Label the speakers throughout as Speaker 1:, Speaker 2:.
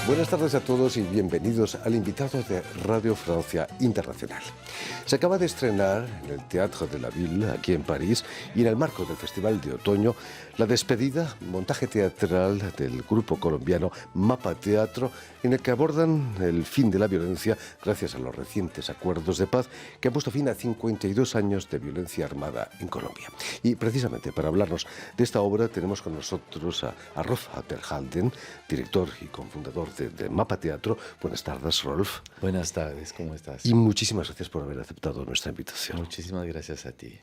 Speaker 1: Buenas tardes a todos y bienvenidos al invitado de Radio Francia Internacional. Se acaba de estrenar en el Théâtre de la Ville, aquí en París, y en el marco del Festival de Otoño, la despedida, montaje teatral del grupo colombiano Mapa Teatro, en el que abordan el fin de la violencia gracias a los recientes acuerdos de paz que han puesto fin a 52 años de violencia armada en Colombia. Y precisamente para hablarnos de esta obra tenemos con nosotros a Rolf Apelhalden, director y cofundador de Mapa Teatro. Buenas tardes, Rolf.
Speaker 2: Buenas tardes, ¿cómo estás?
Speaker 1: Y muchísimas gracias por haber aceptado nuestra invitación.
Speaker 2: Muchísimas gracias a ti.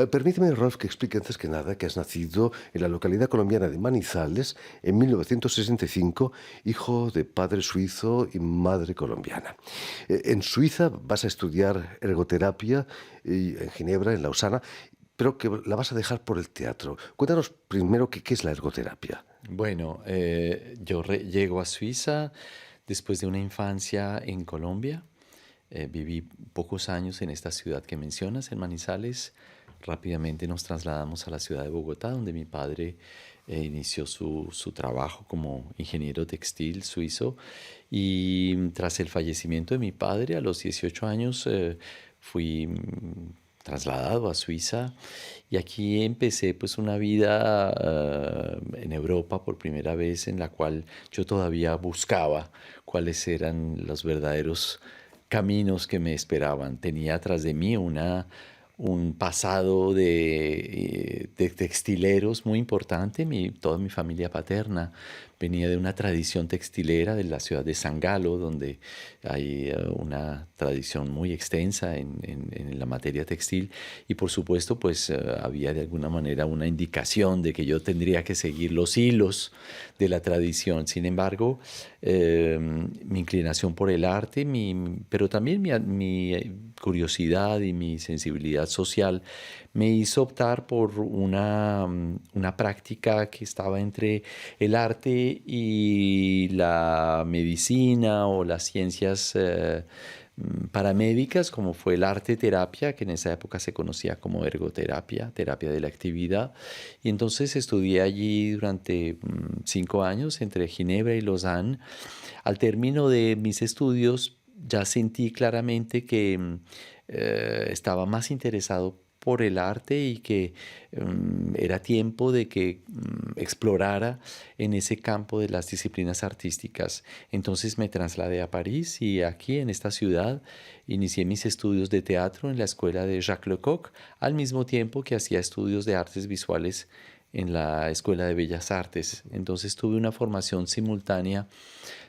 Speaker 1: Permíteme, Rolf, que explique antes que nada que has nacido en la localidad colombiana de Manizales en 1965, hijo de padre suizo y madre colombiana. En Suiza vas a estudiar ergoterapia y en Ginebra, en Lausana, pero que la vas a dejar por el teatro. Cuéntanos primero qué es la ergoterapia.
Speaker 2: Bueno, yo llego a Suiza después de una infancia en Colombia. Viví pocos años en esta ciudad que mencionas, en Manizales. Rápidamente nos trasladamos a la ciudad de Bogotá, donde mi padre inició su trabajo como ingeniero textil suizo. Y tras el fallecimiento de mi padre, a los 18 años, fui trasladado a Suiza y aquí empecé pues una vida en Europa por primera vez, en la cual yo todavía buscaba cuáles eran los verdaderos caminos que me esperaban. Tenía tras de mí un pasado de textileros muy importante. Toda mi familia paterna venía de una tradición textilera de la ciudad de San Galo, donde hay una tradición muy extensa en la materia textil. Y por supuesto, pues había de alguna manera una indicación de que yo tendría que seguir los hilos de la tradición. Sin embargo, mi inclinación por el arte, pero también mi curiosidad y mi sensibilidad social me hizo optar por una práctica que estaba entre el arte y la medicina o las ciencias paramédicas, como fue el arte terapia, que en esa época se conocía como ergoterapia, terapia de la actividad. Y entonces estudié allí durante 5 años entre Ginebra y Lausanne. Al término de mis estudios ya sentí claramente que estaba más interesado por el arte y que era tiempo de que explorara en ese campo de las disciplinas artísticas. Entonces me trasladé a París y aquí en esta ciudad inicié mis estudios de teatro en la escuela de Jacques Lecoq, al mismo tiempo que hacía estudios de artes visuales en la Escuela de Bellas Artes. Entonces tuve una formación simultánea,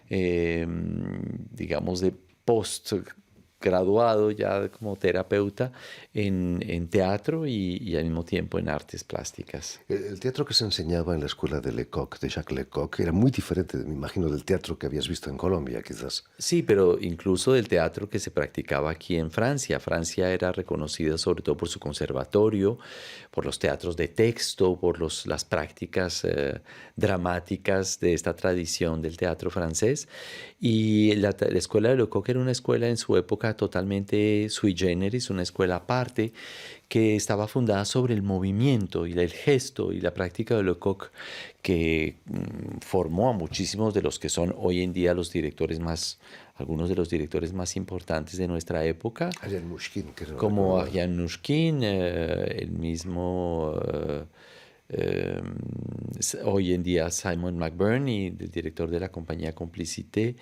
Speaker 2: digamos, de postgraduado ya como terapeuta en teatro y al mismo tiempo en artes plásticas.
Speaker 1: El teatro que se enseñaba en la escuela de Lecoq, de Jacques Lecoq, era muy diferente, me imagino, del teatro que habías visto en Colombia, quizás.
Speaker 2: Sí, pero incluso del teatro que se practicaba aquí en Francia. Francia era reconocida sobre todo por su conservatorio, por los teatros de texto, por las prácticas dramáticas de esta tradición del teatro francés. Y la escuela de Lecoq era una escuela en su época totalmente sui generis, una escuela aparte que estaba fundada sobre el movimiento y el gesto y la práctica de Lecoq, que formó a muchísimos de los que son hoy en día algunos de los directores más importantes de nuestra época,
Speaker 1: Ariane Mouchkine,
Speaker 2: como Ariane Mouchkine, el mismo hoy en día Simon McBurney, el director de la compañía Complicité,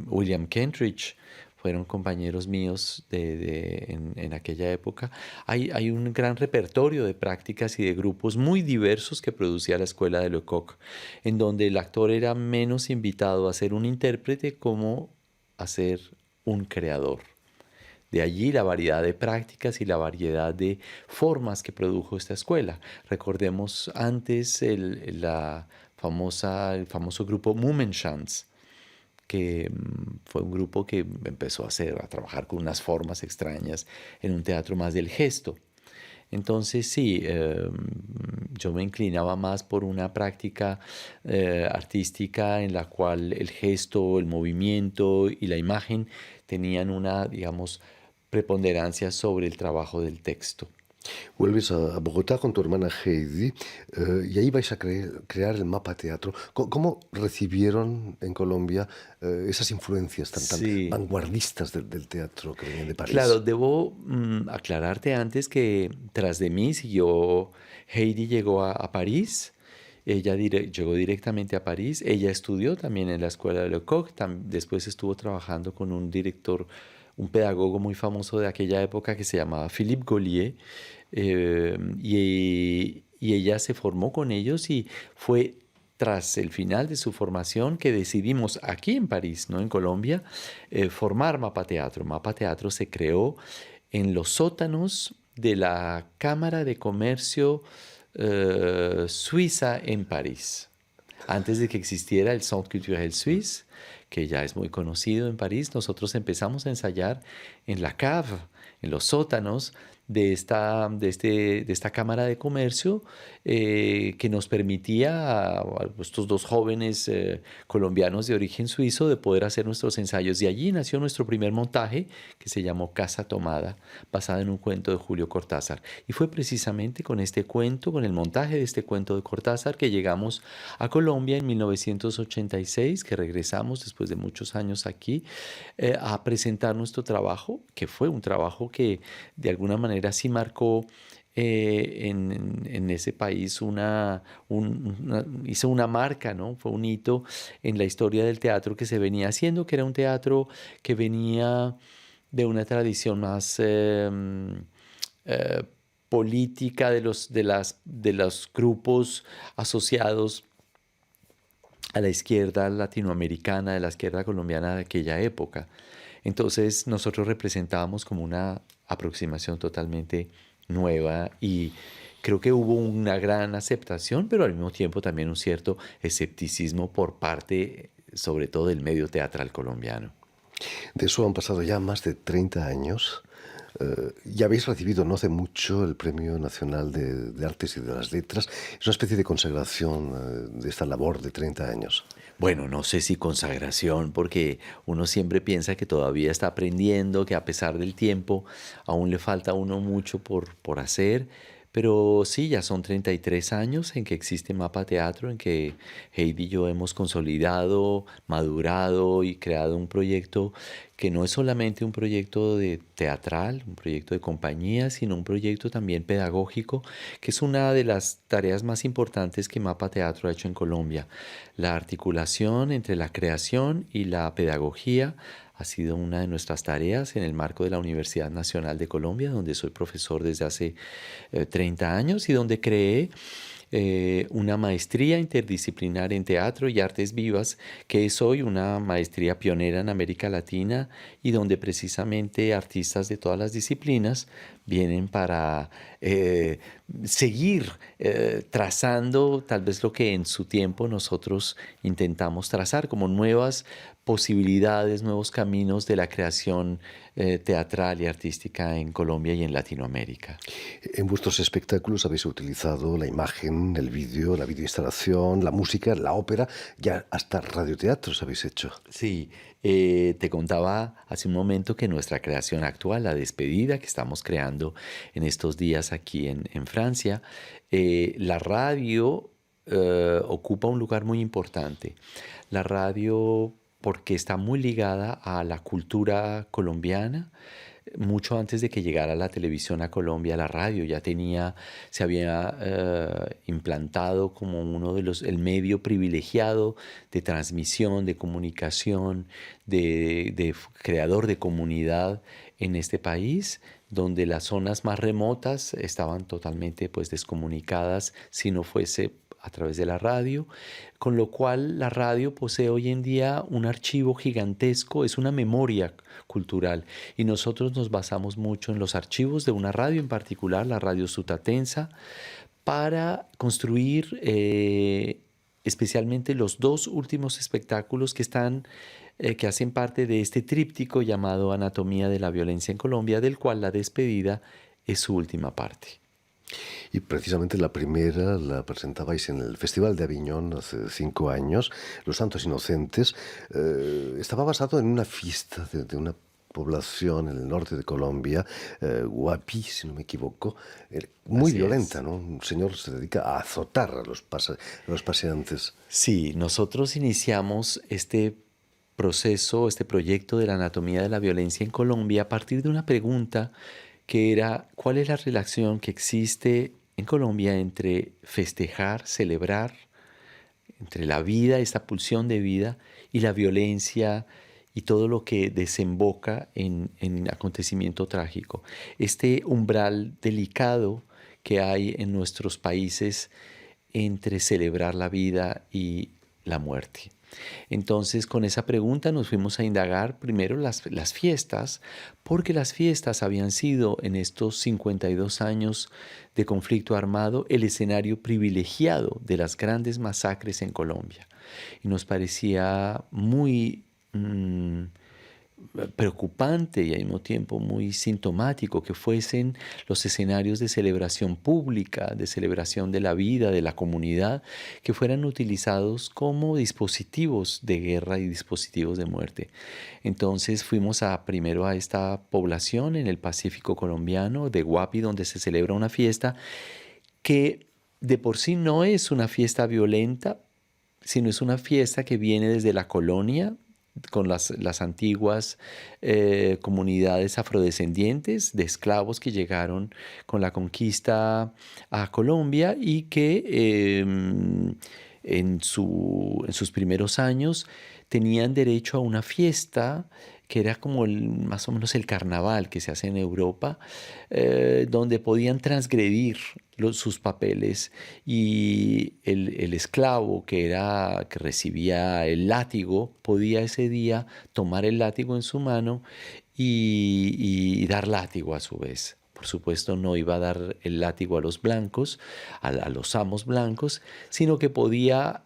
Speaker 2: William Kentridge. Fueron compañeros míos en aquella época. Hay un gran repertorio de prácticas y de grupos muy diversos que producía la escuela de Lecoq, en donde el actor era menos invitado a ser un intérprete como a ser un creador. De allí la variedad de prácticas y la variedad de formas que produjo esta escuela. Recordemos antes el famoso grupo Mummenschanz, que fue un grupo que empezó a trabajar con unas formas extrañas en un teatro más del gesto. Entonces sí, yo me inclinaba más por una práctica artística en la cual el gesto, el movimiento y la imagen tenían una, digamos, preponderancia sobre el trabajo del texto.
Speaker 1: Vuelves a Bogotá con tu hermana Heidi y ahí vais a crear el Mapa Teatro. ¿Cómo recibieron en Colombia esas influencias tan
Speaker 2: Sí,
Speaker 1: vanguardistas del teatro que venían de
Speaker 2: claro,
Speaker 1: París?
Speaker 2: debo aclararte antes que tras de mí siguió Heidi llegó a París, ella llegó directamente a París, ella estudió también en la escuela de Lecoq, después estuvo trabajando con un director, un pedagogo muy famoso de aquella época que se llamaba Philippe Gaulier, y ella se formó con ellos y fue tras el final de su formación que decidimos aquí en París, no en Colombia, formar Mapa Teatro. Mapa Teatro se creó en los sótanos de la Cámara de Comercio Suiza en París. Antes de que existiera el Centre Culturel Suisse, que ya es muy conocido en París, nosotros empezamos a ensayar en la cave, en los sótanos de esta Cámara de Comercio, que nos permitía a estos dos jóvenes colombianos de origen suizo de poder hacer nuestros ensayos. Y allí nació nuestro primer montaje, que se llamó Casa Tomada, basada en un cuento de Julio Cortázar. Y fue precisamente con este cuento, con el montaje de este cuento de Cortázar, que llegamos a Colombia en 1986, que regresamos después de muchos años aquí a presentar nuestro trabajo, que fue un trabajo que de alguna manera sí marcó en ese país hizo una marca, ¿no? Fue un hito en la historia del teatro que se venía haciendo, que era un teatro que venía de una tradición más eh, política de los grupos asociados a la izquierda latinoamericana, de la izquierda colombiana de aquella época. Entonces nosotros representábamos como una aproximación totalmente nueva y creo que hubo una gran aceptación, pero al mismo tiempo también un cierto escepticismo por parte, sobre todo, del medio teatral colombiano.
Speaker 1: De eso han pasado ya más de 30 años. Ya habéis recibido no hace mucho el Premio Nacional de Artes y de las Letras. Es una especie de consagración de esta labor de 30 años.
Speaker 2: Bueno, no sé si consagración, porque uno siempre piensa que todavía está aprendiendo, que a pesar del tiempo aún le falta a uno mucho por hacer, pero sí, ya son 33 años en que existe Mapa Teatro, en que Heidi y yo hemos consolidado, madurado y creado un proyecto que no es solamente un proyecto de teatral, un proyecto de compañía, sino un proyecto también pedagógico, que es una de las tareas más importantes que Mapa Teatro ha hecho en Colombia. La articulación entre la creación y la pedagogía ha sido una de nuestras tareas en el marco de la Universidad Nacional de Colombia, donde soy profesor desde hace 30 años y donde creé una maestría interdisciplinar en teatro y artes vivas, que es hoy una maestría pionera en América Latina y donde precisamente artistas de todas las disciplinas vienen para seguir trazando tal vez lo que en su tiempo nosotros intentamos trazar como nuevas posibilidades, nuevos caminos de la creación teatral y artística en Colombia y en Latinoamérica.
Speaker 1: En vuestros espectáculos habéis utilizado la imagen, el vídeo, la videoinstalación, la música, la ópera, ya hasta radioteatros habéis hecho.
Speaker 2: Sí, te contaba hace un momento que nuestra creación actual, La Despedida, que estamos creando en estos días aquí en Francia, la radio ocupa un lugar muy importante. La radio porque está muy ligada a la cultura colombiana. Mucho antes de que llegara la televisión a Colombia, la radio ya se había implantado como uno de el medio privilegiado de transmisión, de comunicación, de creador de comunidad en este país, donde las zonas más remotas estaban totalmente pues descomunicadas si no fuese a través de la radio, con lo cual la radio posee hoy en día un archivo gigantesco, es una memoria cultural y nosotros nos basamos mucho en los archivos de una radio en particular, la radio Sutatensa, para construir especialmente los dos últimos espectáculos que hacen parte de este tríptico llamado Anatomía de la Violencia en Colombia, del cual La Despedida es su última parte.
Speaker 1: Y precisamente la primera la presentabais en el Festival de Aviñón hace 5 años, Los Santos Inocentes. Estaba basado en una fiesta de una población en el norte de Colombia, Guapi, si no me equivoco, muy
Speaker 2: Así
Speaker 1: violenta,
Speaker 2: es.
Speaker 1: ¿no? Un señor se dedica a azotar a a los paseantes.
Speaker 2: Sí, nosotros iniciamos este proceso, este proyecto de la anatomía de la violencia en Colombia a partir de una pregunta que era, ¿cuál es la relación que existe en Colombia entre festejar, celebrar, entre la vida, esta pulsión de vida, y la violencia y todo lo que desemboca en acontecimiento trágico? Este umbral delicado que hay en nuestros países entre celebrar la vida y la muerte. Entonces, con esa pregunta nos fuimos a indagar primero las fiestas, porque las fiestas habían sido en estos 52 años de conflicto armado el escenario privilegiado de las grandes masacres en Colombia. Y nos parecía muy preocupante y al mismo tiempo muy sintomático que fuesen los escenarios de celebración pública, de celebración de la vida, de la comunidad, que fueran utilizados como dispositivos de guerra y dispositivos de muerte. Entonces fuimos primero a esta población en el Pacífico colombiano de Guapi, donde se celebra una fiesta que de por sí no es una fiesta violenta, sino es una fiesta que viene desde la colonia con las antiguas comunidades afrodescendientes de esclavos que llegaron con la conquista a Colombia y que en sus primeros años tenían derecho a una fiesta que era como más o menos el carnaval que se hace en Europa, donde podían transgredir sus papeles y el esclavo que recibía el látigo podía ese día tomar el látigo en su mano y dar látigo a su vez. Por supuesto, no iba a dar el látigo a los blancos, a los amos blancos, sino que podía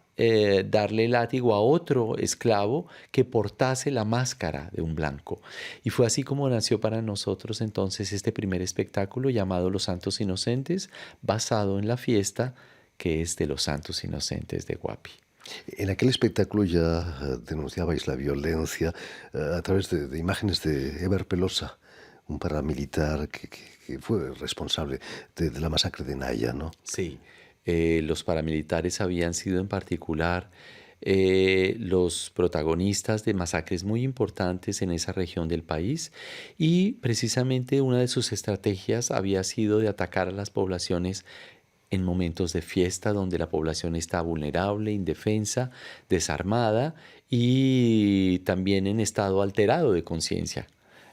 Speaker 2: darle el látigo a otro esclavo que portase la máscara de un blanco. Y fue así como nació para nosotros entonces este primer espectáculo llamado Los Santos Inocentes, basado en la fiesta que es de los Santos Inocentes de Guapi.
Speaker 1: En aquel espectáculo ya denunciabais la violencia a través de imágenes de Eber Pelosa, un paramilitar que fue responsable de la masacre de Naya, ¿no?
Speaker 2: Sí, los paramilitares habían sido en particular los protagonistas de masacres muy importantes en esa región del país y precisamente una de sus estrategias había sido de atacar a las poblaciones en momentos de fiesta donde la población está vulnerable, indefensa, desarmada y también en estado alterado de conciencia.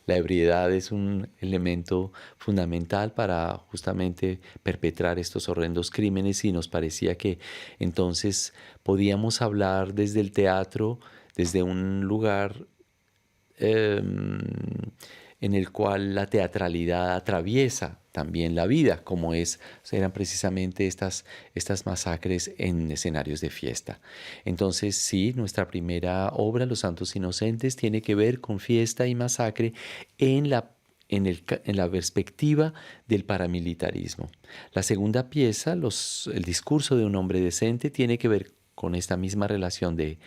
Speaker 2: La ebriedad es un elemento fundamental para justamente perpetrar estos horrendos crímenes y nos parecía que entonces podíamos hablar desde el teatro, desde un lugar en el cual la teatralidad atraviesa también la vida, como eran precisamente estas masacres en escenarios de fiesta. Entonces, sí, nuestra primera obra, Los Santos Inocentes, tiene que ver con fiesta y masacre en la perspectiva del paramilitarismo. La segunda pieza, El discurso de un hombre decente, tiene que ver con esta misma relación de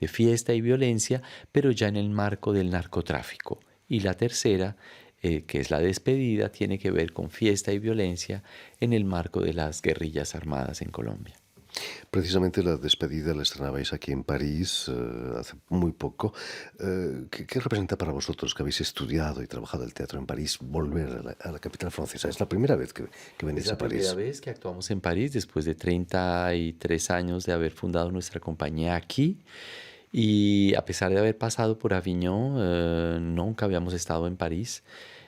Speaker 2: fiesta y violencia, pero ya en el marco del narcotráfico. Y la tercera, que es La despedida, tiene que ver con fiesta y violencia en el marco de las guerrillas armadas en Colombia.
Speaker 1: Precisamente la despedida la estrenabais aquí en París hace muy poco. ¿Qué representa para vosotros que habéis estudiado y trabajado el teatro en París volver a la capital francesa? Es la primera vez que
Speaker 2: Es
Speaker 1: venís
Speaker 2: la
Speaker 1: a
Speaker 2: primera
Speaker 1: París.
Speaker 2: vez que actuamos en París después de 33 años de haber fundado nuestra compañía aquí. Y a pesar de haber pasado por Aviñón, nunca habíamos estado en París.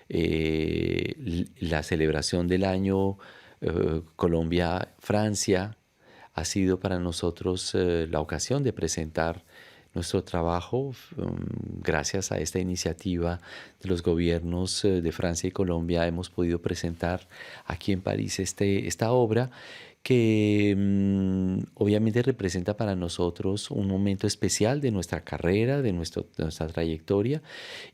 Speaker 2: La celebración del año Colombia-Francia ha sido para nosotros la ocasión de presentar nuestro trabajo gracias a esta iniciativa de los gobiernos de Francia y Colombia. Hemos podido presentar aquí en París esta obra que obviamente representa para nosotros un momento especial de nuestra carrera, de nuestra trayectoria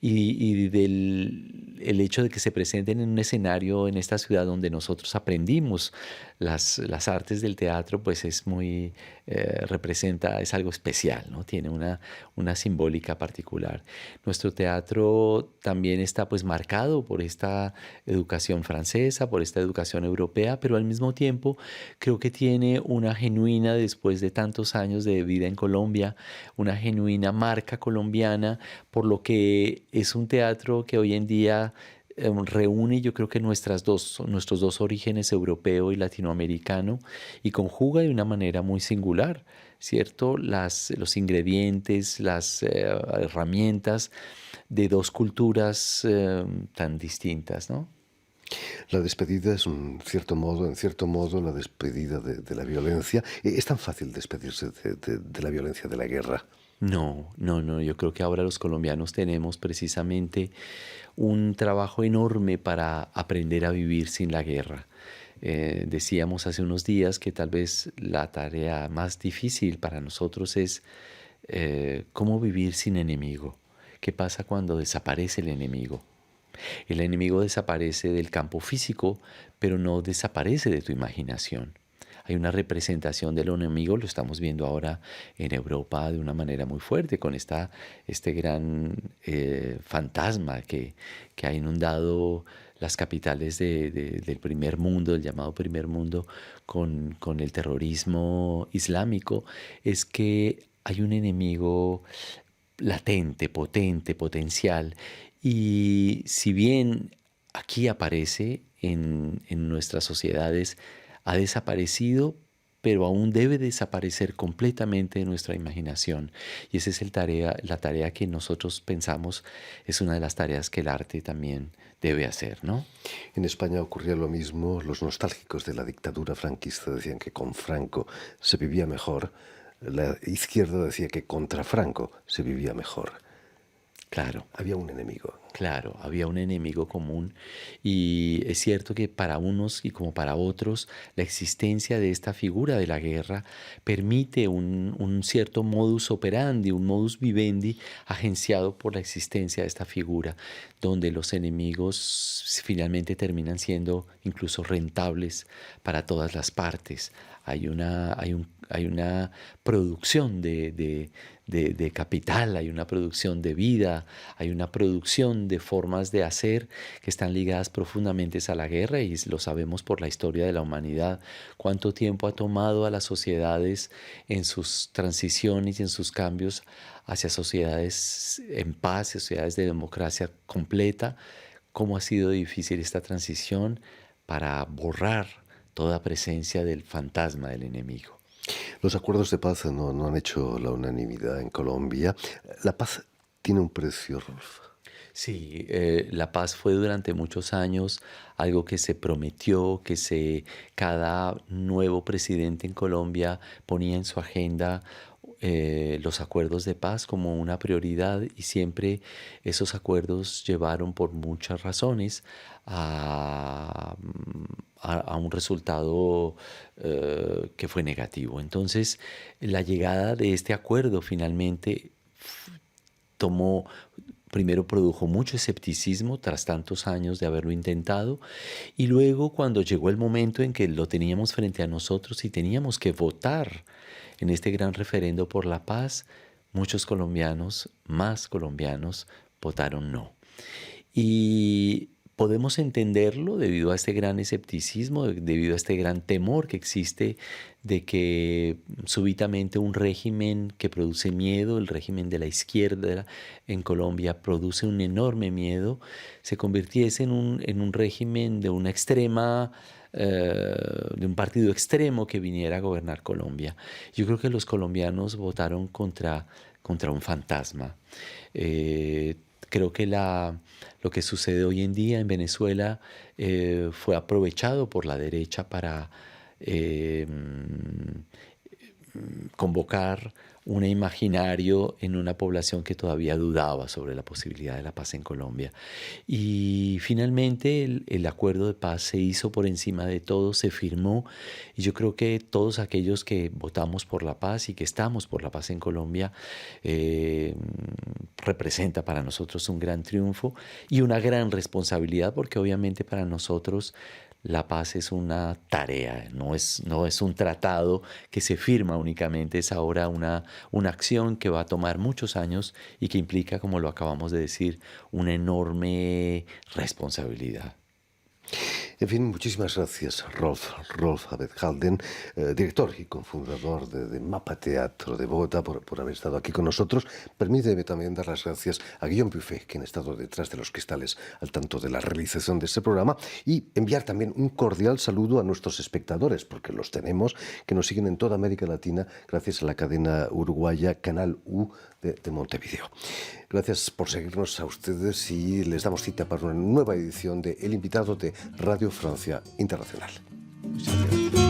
Speaker 2: y del el hecho de que se presenten en un escenario en esta ciudad donde nosotros aprendimos las artes del teatro, pues es muy, representa, es algo especial, ¿no? Tiene una simbólica particular. Nuestro teatro también está pues marcado por esta educación francesa, por esta educación europea, pero al mismo tiempo creo que tiene una genuina, después de tantos años de vida en Colombia, una genuina marca colombiana, por lo que es un teatro que hoy en día reúne yo creo que nuestros dos orígenes, europeo y latinoamericano, y conjuga de una manera muy singular, ¿cierto? Los ingredientes, las herramientas de dos culturas tan distintas, ¿no?
Speaker 1: La despedida es en cierto modo, la despedida de la violencia. Es tan fácil despedirse de la violencia de la guerra.
Speaker 2: No, no, no. Yo creo que ahora los colombianos tenemos precisamente un trabajo enorme para aprender a vivir sin la guerra. Decíamos hace unos días que tal vez la tarea más difícil para nosotros es cómo vivir sin enemigo. ¿Qué pasa cuando desaparece el enemigo? El enemigo desaparece del campo físico, pero no desaparece de tu imaginación. Hay una representación del enemigo, lo estamos viendo ahora en Europa de una manera muy fuerte, con este gran fantasma que ha inundado las capitales del primer mundo, el llamado primer mundo, con el terrorismo islámico, es que hay un enemigo latente, potente, potencial. Y si bien aquí aparece en nuestras sociedades, ha desaparecido, pero aún debe desaparecer completamente de nuestra imaginación. Y esa es la tarea que nosotros pensamos es una de las tareas que el arte también debe hacer, ¿no?
Speaker 1: En España ocurría lo mismo. Los nostálgicos de la dictadura franquista decían que con Franco se vivía mejor. La izquierda decía que contra Franco se vivía mejor.
Speaker 2: Claro.
Speaker 1: Había un enemigo.
Speaker 2: Claro, había un enemigo común y es cierto que para unos y como para otros la existencia de esta figura de la guerra permite un cierto modus operandi, un modus vivendi agenciado por la existencia de esta figura, donde los enemigos finalmente terminan siendo incluso rentables para todas las partes. Hay una producción de capital, hay una producción de vida, hay una producción de formas de hacer que están ligadas profundamente a la guerra y lo sabemos por la historia de la humanidad, cuánto tiempo ha tomado a las sociedades en sus transiciones y en sus cambios hacia sociedades en paz, sociedades de democracia completa, cómo ha sido difícil esta transición para borrar toda presencia del fantasma del enemigo.
Speaker 1: Los acuerdos de paz no han hecho la unanimidad en Colombia. La paz tiene un precio, Rolf.
Speaker 2: Sí, la paz fue durante muchos años algo que se prometió, cada nuevo presidente en Colombia ponía en su agenda los acuerdos de paz como una prioridad y siempre esos acuerdos llevaron por muchas razones a un resultado que fue negativo. Entonces, la llegada de este acuerdo finalmente tomó, primero produjo mucho escepticismo tras tantos años de haberlo intentado y luego cuando llegó el momento en que lo teníamos frente a nosotros y teníamos que votar en este gran referendo por la paz, muchos colombianos, más colombianos, votaron no. Y podemos entenderlo debido a este gran escepticismo, debido a este gran temor que existe de que súbitamente un régimen que produce miedo, el régimen de la izquierda en Colombia produce un enorme miedo, se convirtiese en un régimen de una extrema, de un partido extremo que viniera a gobernar Colombia. Yo creo que los colombianos votaron contra un fantasma. Creo que lo que sucede hoy en día en Venezuela fue aprovechado por la derecha para convocar un imaginario en una población que todavía dudaba sobre la posibilidad de la paz en Colombia. Y finalmente el acuerdo de paz se hizo por encima de todo, se firmó, y yo creo que todos aquellos que votamos por la paz y que estamos por la paz en Colombia representa para nosotros un gran triunfo y una gran responsabilidad, porque obviamente para nosotros la paz es una tarea, no es un tratado que se firma únicamente, es ahora una acción que va a tomar muchos años y que implica, como lo acabamos de decir, una enorme responsabilidad.
Speaker 1: En fin, muchísimas gracias, Rolf Abethalden, director y cofundador de Mapa Teatro de Bogotá, por haber estado aquí con nosotros. Permíteme también dar las gracias a Guillaume Buffet, quien ha estado detrás de los cristales al tanto de la realización de este programa, y enviar también un cordial saludo a nuestros espectadores, porque los tenemos, que nos siguen en toda América Latina gracias a la cadena uruguaya Canal U de Montevideo. Gracias por seguirnos a ustedes y les damos cita para una nueva edición de El Invitado de Radio Francia Internacional. Muchas gracias.